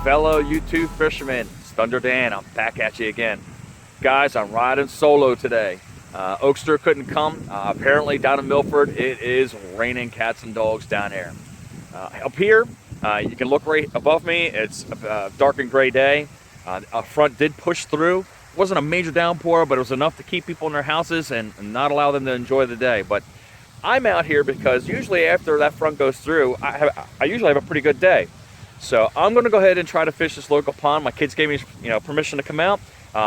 fellow YouTube fishermen. It's Thunder Dan. I'm back at you again. Guys, I'm riding solo today. Oakster couldn't come. Apparently down in Milford, it is raining cats and dogs down there. Up here, you can look right above me. It's a dark and gray day. A front did push through. It wasn't a major downpour, but it was enough to keep people in their houses and not allow them to enjoy the day. But I'm out here because usually after that front goes through, I usually have a pretty good day. So I'm going to go ahead and try to fish this local pond. My kids gave me, permission to come out.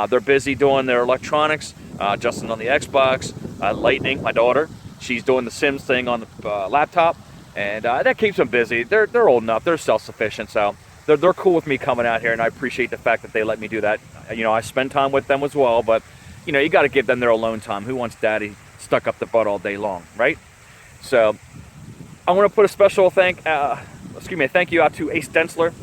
They're busy doing their electronics. Justin on the Xbox, Lightning, my daughter, she's doing the Sims thing on the laptop, and that keeps them busy. They're old enough. They're self-sufficient, so they're cool with me coming out here, and I appreciate the fact that they let me do that. I spend time with them as well, but you got to give them their alone time. Who wants daddy stuck up the butt all day long, right? So I want to put a special thank you out to Ace Densler.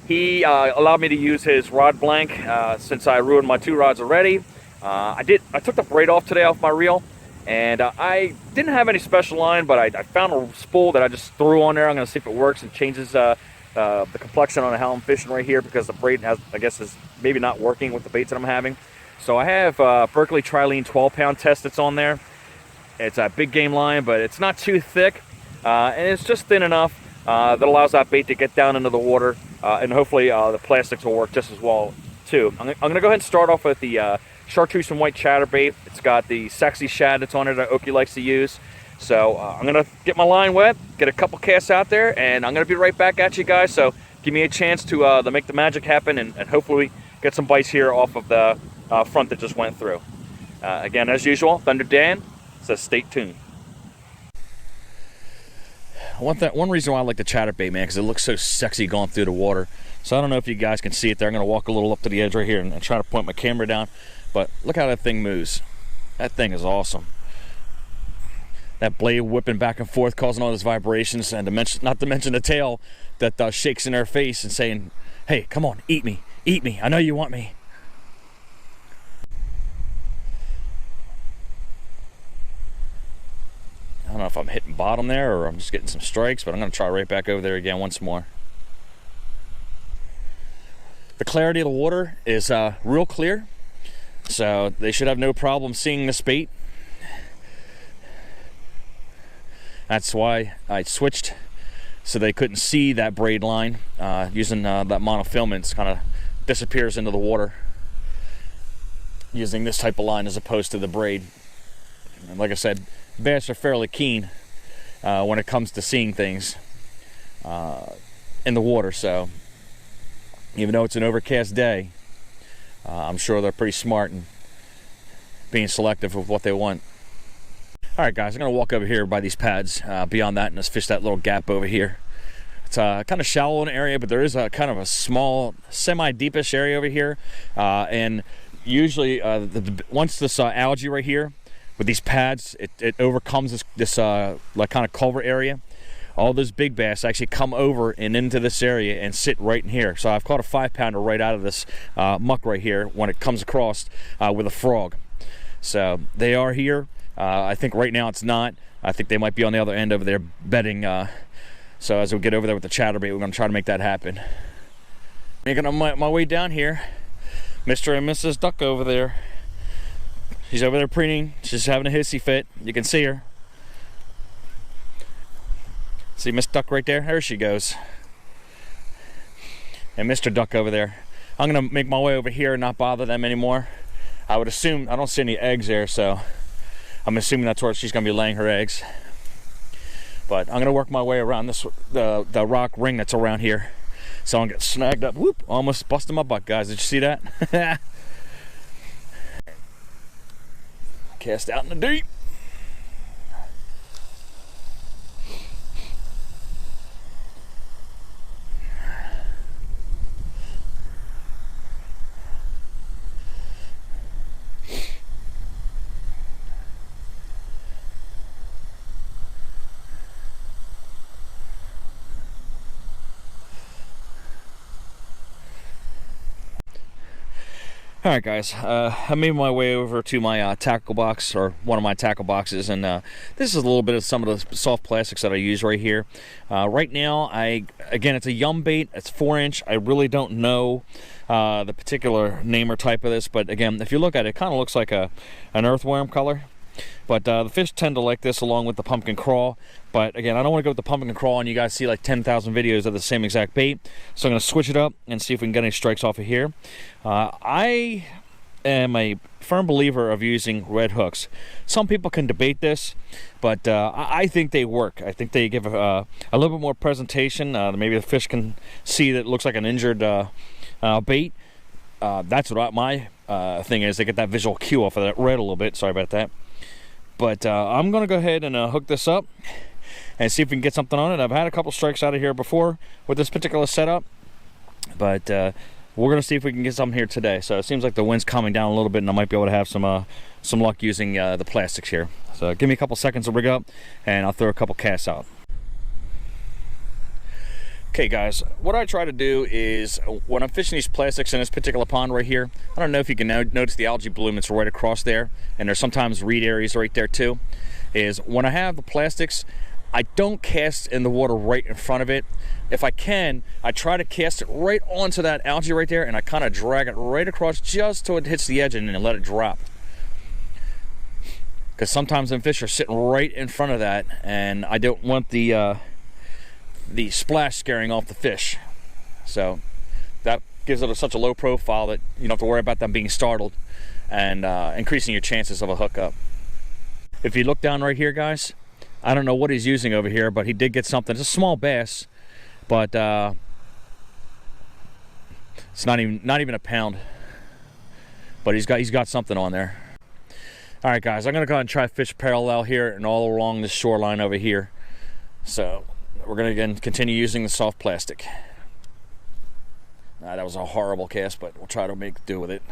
He allowed me to use his rod blank since I ruined my 2 rods already. I took the braid off today off my reel, and I didn't have any special line, but I found a spool that I just threw on there. I'm going to see if it works and changes the complexion on how I'm fishing right here, because the braid is maybe not working with the baits that I'm having. So I have Berkley Trilene 12-pound test that's on there. It's a big game line, but it's not too thick, and it's just thin enough that allows that bait to get down into the water, and hopefully the plastics will work just as well too. I'm going to go ahead and start off with the chartreuse and white chatterbait. It's got the sexy shad that's on it that Okie likes to use. So I'm going to get my line wet, get a couple casts out there, and I'm going to be right back at you guys. So give me a chance to make the magic happen, and hopefully get some bites here off of the front that just went through. Again, as usual, Thunder Dan says stay tuned. One reason why I like the chatterbait, man, because it looks so sexy going through the water. So I don't know if you guys can see it there. I'm going to walk a little up to the edge right here and try to point my camera down. But look how that thing moves. That thing is awesome. That blade whipping back and forth, causing all those vibrations, and not to mention the tail that shakes in their face and saying, hey, come on, eat me, I know you want me. I don't know if I'm hitting bottom there or I'm just getting some strikes, but I'm going to try right back over there again once more. The clarity of the water is real clear, so they should have no problem seeing this bait. That's why I switched so they couldn't see that braid line. Using that monofilament kind of disappears into the water using this type of line as opposed to the braid. And like I said, bass are fairly keen when it comes to seeing things in the water, so even though it's an overcast day, I'm sure they're pretty smart and being selective with what they want. All right, guys, I'm going to walk over here by these pads beyond that and just fish that little gap over here. It's kind of shallow in the area, but there is a kind of a small, semi-deepish area over here, and usually once this algae right here with these pads, it overcomes this like kind of culvert area. All those big bass actually come over and into this area and sit right in here. So I've caught a 5-pounder right out of this muck right here when it comes across with a frog. So they are here. I think right now it's not. I think they might be on the other end over there bedding. So as we get over there with the chatterbait, we're going to try to make that happen. Making my way down here, Mr. and Mrs. Duck over there. She's over there preening. She's having a hissy fit. You can see her. See Miss Duck right there? There she goes. And Mr. Duck over there. I'm going to make my way over here and not bother them anymore. I would assume, I don't see any eggs there, so I'm assuming that's where she's going to be laying her eggs. But I'm going to work my way around the rock ring that's around here. So I'm going to get snagged up. Whoop! Almost busted my butt, guys. Did you see that? Cast out in the deep. All right, guys, I made my way over to my tackle box, or one of my tackle boxes, and this is a little bit of some of the soft plastics that I use right here. Right now, again, it's a Yum bait. It's 4-inch. I really don't know the particular name or type of this, but again, if you look at it, it kind of looks like an earthworm color. But the fish tend to like this along with the pumpkin crawl. But again, I don't want to go with the pumpkin crawl and you guys see like 10,000 videos of the same exact bait. So I'm going to switch it up and see if we can get any strikes off of here. I am a firm believer of using red hooks. Some people can debate this, but I think they work. I think they give a little bit more presentation. Maybe the fish can see that it looks like an injured bait. That's what my thing is. They get that visual cue off of that red a little bit. Sorry about that. But I'm going to go ahead and hook this up and see if we can get something on it. I've had a couple strikes out of here before with this particular setup, but we're going to see if we can get something here today. So it seems like the wind's calming down a little bit, and I might be able to have some luck using the plastics here. So give me a couple seconds to rig up, and I'll throw a couple casts out. Okay guys, what I try to do is when I'm fishing these plastics in this particular pond right here, I don't know if you can notice the algae bloom that's right across there, and there's sometimes reed areas right there too, is when I have the plastics, I don't cast in the water right in front of it. If I can, I try to cast it right onto that algae right there, and I kind of drag it right across just till it hits the edge and then let it drop. Because sometimes them fish are sitting right in front of that, and I don't want the splash scaring off the fish. So that gives it such a low profile that you don't have to worry about them being startled, and increasing your chances of a hookup. If you look down right here, guys, I don't know what he's using over here, but he did get something. It's a small bass, but it's not even a pound. But he's got something on there. All right, guys, I'm gonna go ahead and try fish parallel here and all along the shoreline over here. So we're gonna again continue using the soft plastic. That was a horrible cast, but we'll try to make do with it.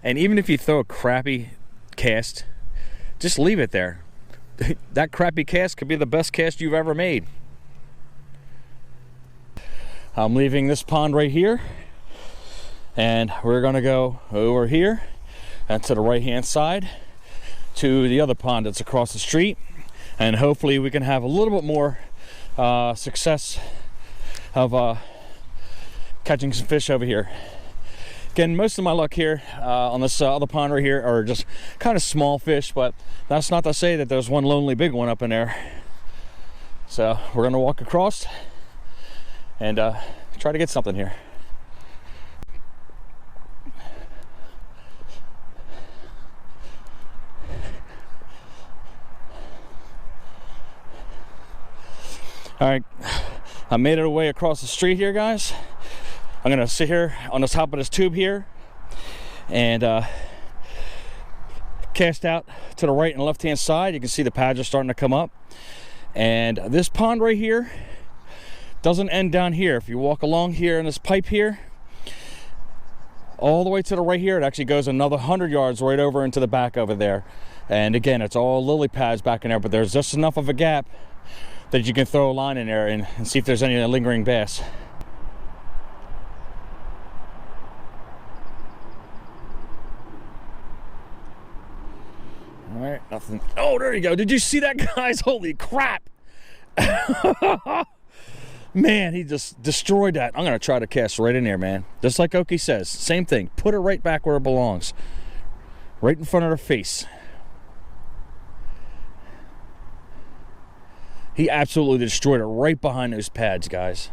And even if you throw a crappy cast, just leave it there. That crappy cast could be the best cast you've ever made. I'm leaving this pond right here, and we're gonna go over here and to the right hand side to the other pond that's across the street, and hopefully we can have a little bit more success of catching some fish over here. Again, most of my luck here on this other pond right here are just kind of small fish, but that's not to say that there's one lonely big one up in there. So we're gonna walk across and try to get something here. All right, I made it away across the street here, guys. I'm gonna sit here on the top of this tube here and cast out to the right and left hand side. You can see the pads are starting to come up, and this pond right here doesn't end down here. If you walk along here in this pipe here all the way to the right here, it actually goes another 100 yards right over into the back over there. And again, it's all lily pads back in there, but there's just enough of a gap that you can throw a line in there and see if there's any lingering bass. All right, nothing. Oh, there you go. Did you see that, guys? Holy crap. Man, he just destroyed that. I'm gonna try to cast right in there, man. Just like Oki says, same thing. Put it right back where it belongs. Right in front of her face. He absolutely destroyed it right behind those pads, guys.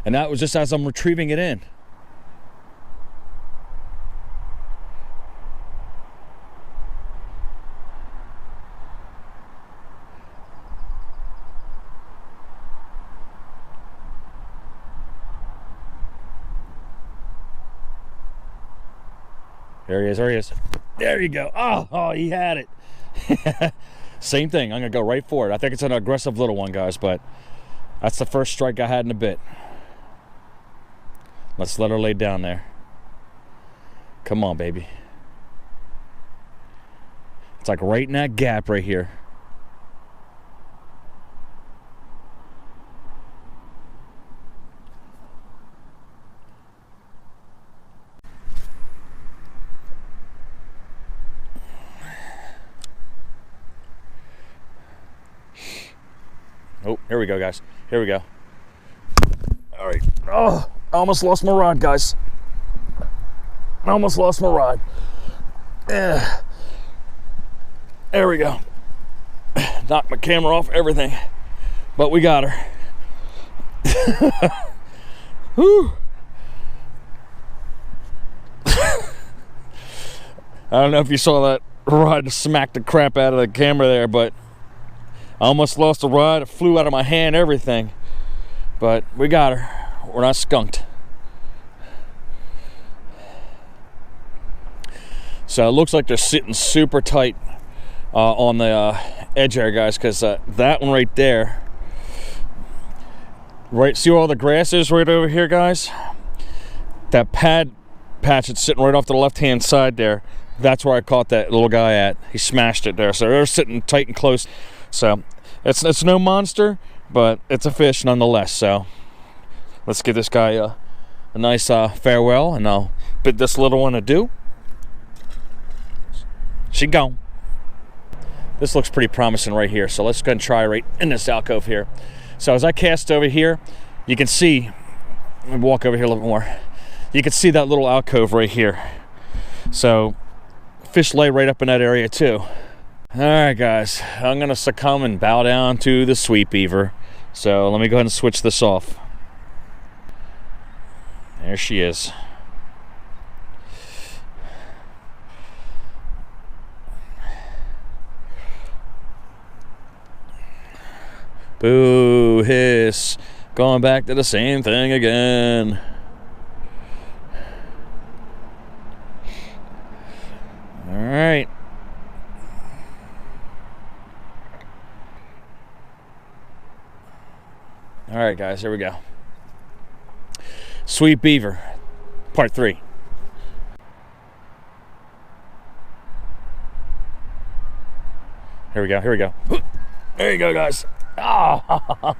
And that was just as I'm retrieving it in. There he is, there he is. There you go. Oh, he had it. Same thing, I'm gonna go right for it. I think it's an aggressive little one, guys, but that's the first strike I had in a bit. Let's let her lay down there. Come on, baby. It's like right in that gap right here. Oh, here we go, guys. Here we go. All right. Oh, I almost lost my rod, guys. I almost lost my rod. Yeah. There we go. Knocked my camera off, everything. But we got her. Whew. I don't know if you saw that rod smack the crap out of the camera there, but I almost lost the rod. It flew out of my hand, everything. But we got her. We're not skunked. So it looks like they're sitting super tight on the edge there, guys, because that one right there, right, see where all the grass is right over here, guys? That pad patch that's sitting right off to the left-hand side there, that's where I caught that little guy at. He smashed it there, so they're sitting tight and close. So it's no monster, but it's a fish nonetheless. So let's give this guy a nice farewell, and I'll bid this little one adieu. She gone. This looks pretty promising right here, so let's go and try right in this alcove here. So as I cast over here, you can see, let me walk over here a little bit more. You can see that little alcove right here. So fish lay right up in that area too. All right, guys, I'm gonna succumb and bow down to the sweet beaver. So let me go ahead and switch this off. There she is. Boo, hiss. Going back to the same thing again. All right. All right, guys, here we go. Sweet Beaver, part 3. Here we go, here we go. There you go, guys. Oh.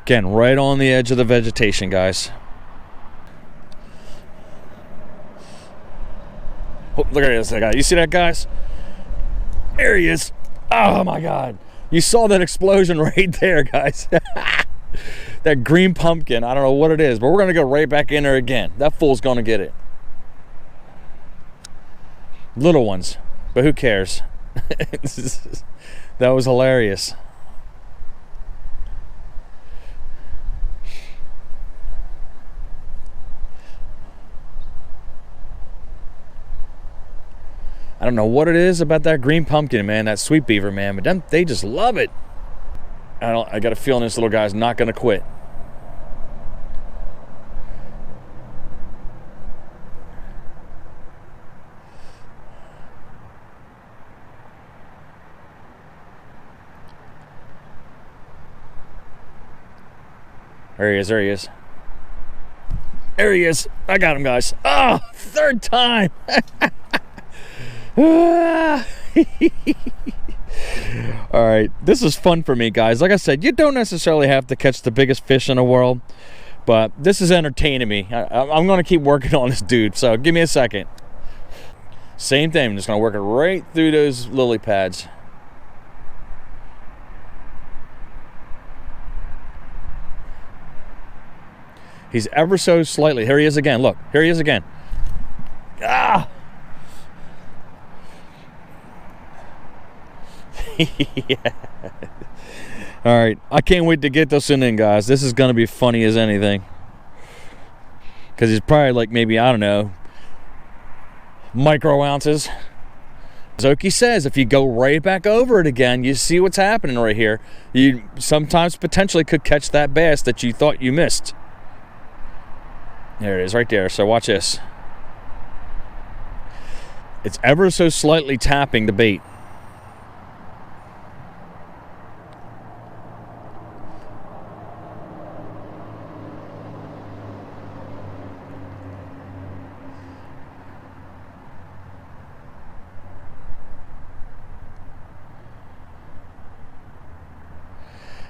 Again, right on the edge of the vegetation, guys. Oh, look at this guy. You see that, guys? There he is. Oh my God. You saw that explosion right there, guys. That green pumpkin. I don't know what it is, but we're going to go right back in there again. That fool's going to get it. Little ones, but who cares? That was hilarious. I don't know what it is about that green pumpkin, man, that sweet beaver, man, but them, they just love it. I got a feeling this little guy's not going to quit. There he is, there he is. There he is. I got him, guys. Oh, third time. All right, this is fun for me, guys. Like I said, you don't necessarily have to catch the biggest fish in the world, but this is entertaining me. I'm going to keep working on this dude, so give me a second. Same thing, I'm just going to work it right through those lily pads. He's ever so slightly. Here he is again. Look, here he is again. Ah! Yeah. All right, I can't wait to get this in, guys. This is going to be funny as anything. Because he's probably like maybe, I don't know, micro ounces. Zoki says if you go right back over it again, you see what's happening right here. You sometimes potentially could catch that bass that you thought you missed. There it is right there. So watch this. It's ever so slightly tapping the bait.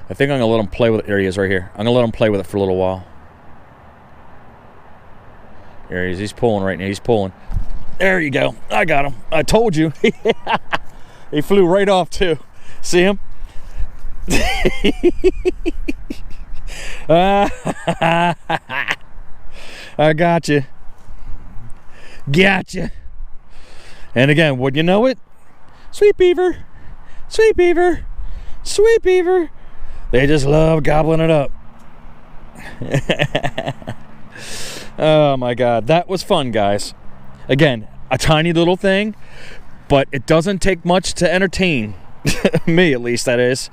I think I'm going to let him play with it. There he is right here. I'm going to let him play with it for a little while. There he is. He's pulling right now. He's pulling. There you go. I got him. I told you. He flew right off too. See him? I got you. Gotcha. And again, would you know it? Sweet beaver. Sweet beaver. Sweet beaver. They just love gobbling it up. Oh my God. That was fun, guys. Again, a tiny little thing, but it doesn't take much to entertain. Me, at least, that is.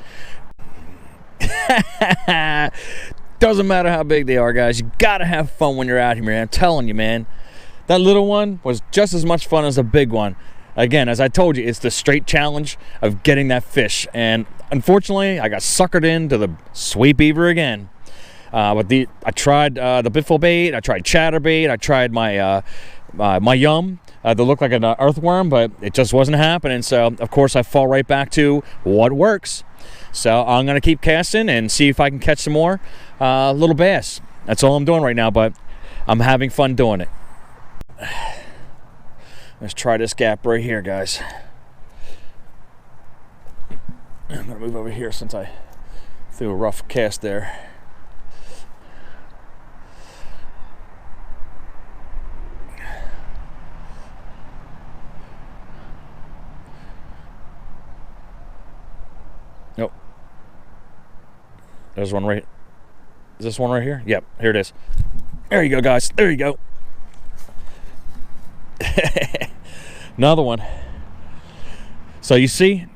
Doesn't matter how big they are, guys. You gotta have fun when you're out here, man. I'm telling you, man. That little one was just as much fun as the big one. Again, as I told you, it's the straight challenge of getting that fish. And unfortunately, I got suckered into the sweet beaver again. I tried the biffle bait, I tried chatterbait, I tried my my yum that looked like an earthworm, but it just wasn't happening. So of course I fall right back to what works. So I'm gonna keep casting and see if I can catch some more little bass. That's all I'm doing right now, but I'm having fun doing it. Let's try this gap right here, guys. I'm gonna move over here since I threw a rough cast there. Nope. There's one right. Is this one right here? Yep, here it is. There you go, guys. There you go. Another one. So you see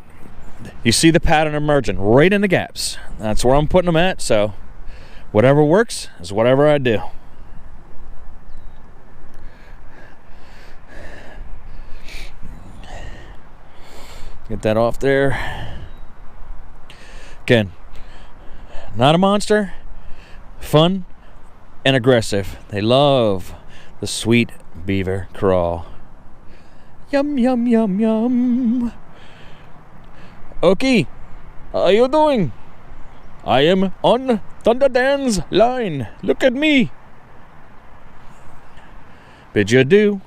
the pattern emerging right in the gaps. That's where I'm putting them at. So whatever works is whatever I do. Get that off there. Again, not a monster, fun and aggressive. They love the sweet beaver crawl. Yum, yum, yum, yum. Okay, how are you doing? I am on Thunder Dan's line. Look at me. Bid you adieu.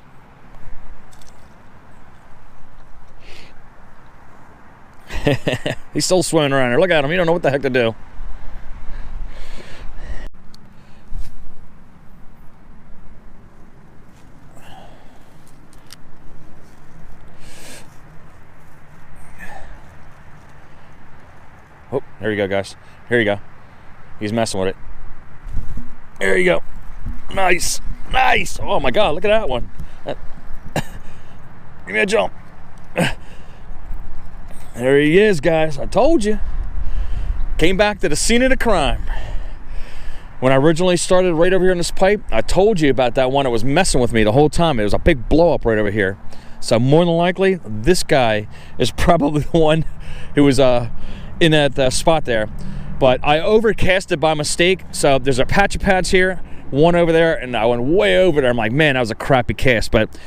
He's still swimming around here. Look at him. He don't know what the heck to do. Oh, there you go, guys. Here you go. He's messing with it. There you go. Nice. Nice. Oh, my God. Look at that one. Give me a jump. There he is, guys. I told you. Came back to the scene of the crime. When I originally started right over here in this pipe, I told you about that one that was messing with me the whole time. It was a big blow up right over here. So more than likely, this guy is probably the one who was in that spot there. But I overcasted by mistake. So there's a patch of pads here, one over there, and I went way over there. I'm like, man, that was a crappy cast. But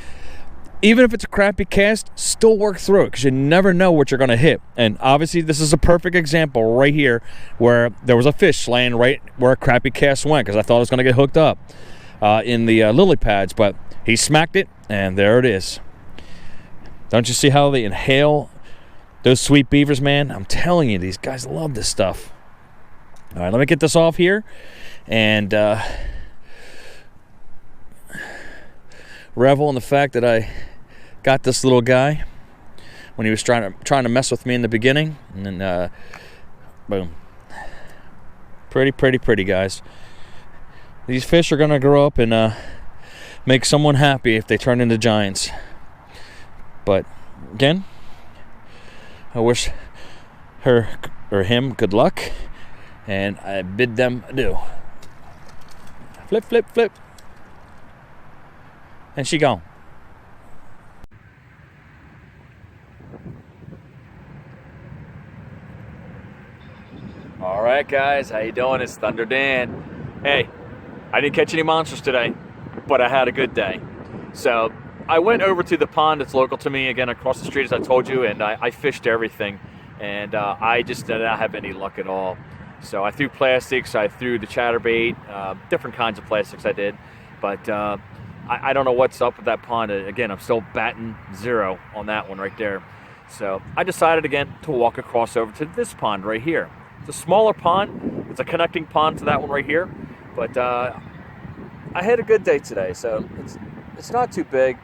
even if it's a crappy cast, still work through it because you never know what you're going to hit. And obviously, this is a perfect example right here where there was a fish laying right where a crappy cast went because I thought it was going to get hooked up in the lily pads. But he smacked it, and there it is. Don't you see how they inhale those sweet beavers, man? I'm telling you, these guys love this stuff. All right, let me get this off here. And revel in the fact that I got this little guy when he was trying to mess with me in the beginning, and then boom. Pretty guys. These fish are gonna grow up and make someone happy if they turn into giants. But again, I wish her or him good luck, and I bid them adieu. Flip, flip, flip, and she gone. All right, guys, how you doing? It's Thunder Dan. Hey, I didn't catch any monsters today, but I had a good day. So I went over to the pond that's local to me, again, across the street, as I told you, and I fished everything, and I just did not have any luck at all. So I threw plastics, I threw the chatterbait, different kinds of plastics I did, but I don't know what's up with that pond. Again, I'm still batting 0 on that one right there. So I decided again to walk across over to this pond right here. It's a smaller pond. It's a connecting pond to that one right here. But I had a good day today, so it's not too big.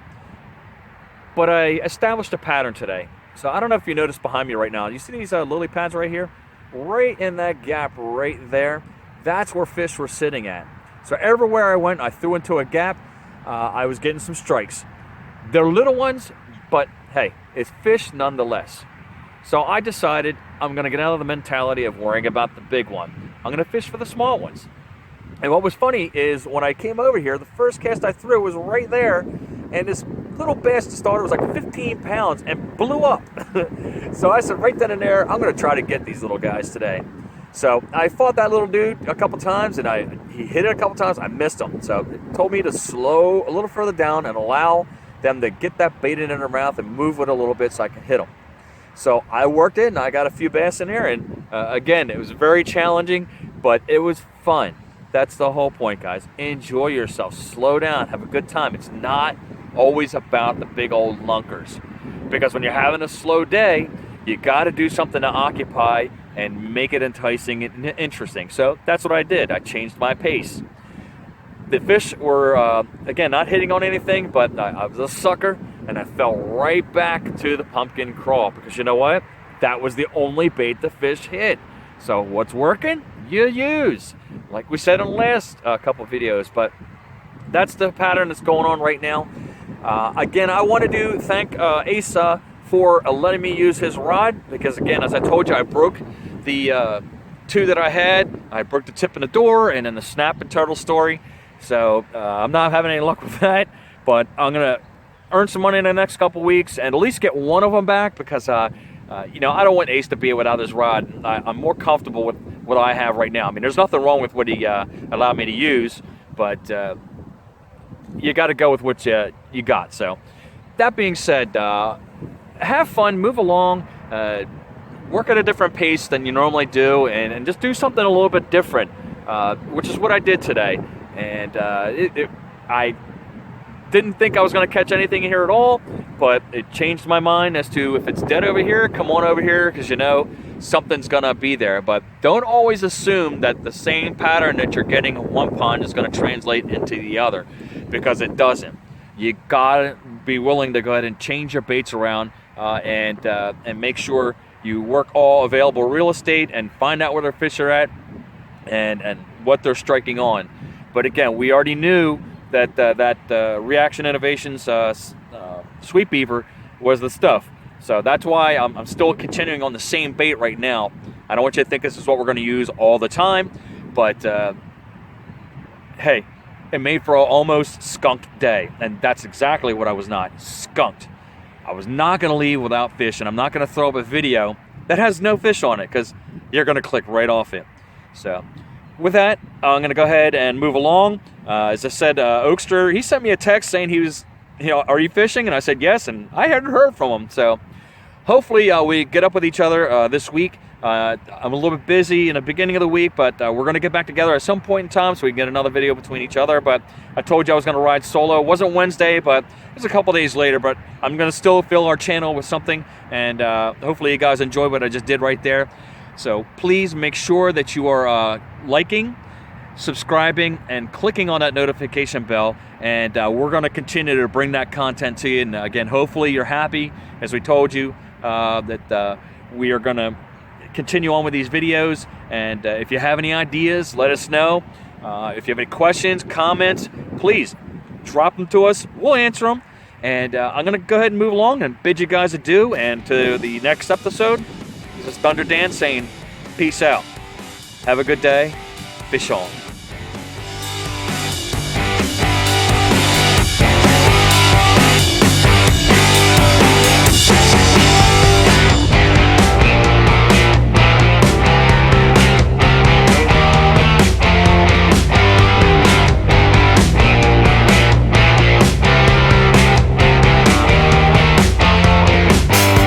But I established a pattern today. So I don't know if you notice behind me right now. You see these lily pads right here? Right in that gap right there. That's where fish were sitting at. So everywhere I went, I threw into a gap. I was getting some strikes. They're little ones, but hey, it's fish nonetheless. So I decided I'm going to get out of the mentality of worrying about the big one. I'm going to fish for the small ones. And what was funny is when I came over here, the first cast I threw was right there, and this little bass to start was like 15 pounds and blew up. So I said right then and there, I'm going to try to get these little guys today. So I fought that little dude a couple times, and he hit it a couple times. I missed him. So it told me to slow a little further down and allow them to get that bait in their mouth and move it a little bit so I can hit them. So I worked it, and I got a few bass in there. And again, it was very challenging, but it was fun. That's the whole point, guys. Enjoy yourself. Slow down. Have a good time. It's not always about the big old lunkers. Because when you're having a slow day, you got to do something to occupy and make it enticing and interesting. So that's what I did. I changed my pace. The fish were, again, not hitting on anything, but I was a sucker, and I fell right back to the pumpkin crawl. Because you know what? That was the only bait the fish hit. So what's working? You use. Like we said in the last couple videos, but that's the pattern that's going on right now. Again, I wanted to thank Asa for letting me use his rod, because again, as I told you, I broke the 2 that I had. I broke the tip in the door and then the snap and turtle story. So I'm not having any luck with that, but I'm gonna earn some money in the next couple weeks and at least get one of them back, because you know, I don't want Ace to be without his rod. I'm more comfortable with what I have right now. I mean, there's nothing wrong with what he allowed me to use, but you got to go with what you got. So that being said, have fun, move along, work at a different pace than you normally do, and just do something a little bit different, which is what I did today. And I didn't think I was going to catch anything here at all, but it changed my mind as to if it's dead over here, come on over here, because you know something's going to be there. But don't always assume that the same pattern that you're getting in one pond is going to translate into the other, because it doesn't. You got to be willing to go ahead and change your baits around and make sure you work all available real estate and find out where their fish are at and what they're striking on. But again, we already knew that Reaction Innovations Sweet Beaver was the stuff. So that's why I'm still continuing on the same bait right now. I don't want you to think this is what we're going to use all the time, but hey, it made for an almost skunked day, and that's exactly what I was not, skunked. I was not going to leave without fish, and I'm not going to throw up a video that has no fish on it, because you're going to click right off it. So with that, I'm going to go ahead and move along. As I said, Oakster, he sent me a text saying he was, you know, are you fishing? And I said yes, and I hadn't heard from him. So hopefully we get up with each other this week. I'm a little bit busy in the beginning of the week, but we're going to get back together at some point in time so we can get another video between each other. But I told you I was going to ride solo. It wasn't Wednesday, but it was a couple days later. But I'm going to still fill our channel with something, and hopefully you guys enjoy what I just did right there. So please make sure that you are liking, subscribing, and clicking on that notification bell, and we're going to continue to bring that content to you. And again, hopefully you're happy, as we told you, that we are going to continue on with these videos. And if you have any ideas, let us know. If you have any questions, comments, please drop them to us. We'll answer them. And I'm going to go ahead and move along and bid you guys adieu. And to the next episode, this is Thunder Dan saying peace out. Have a good day. Fish on.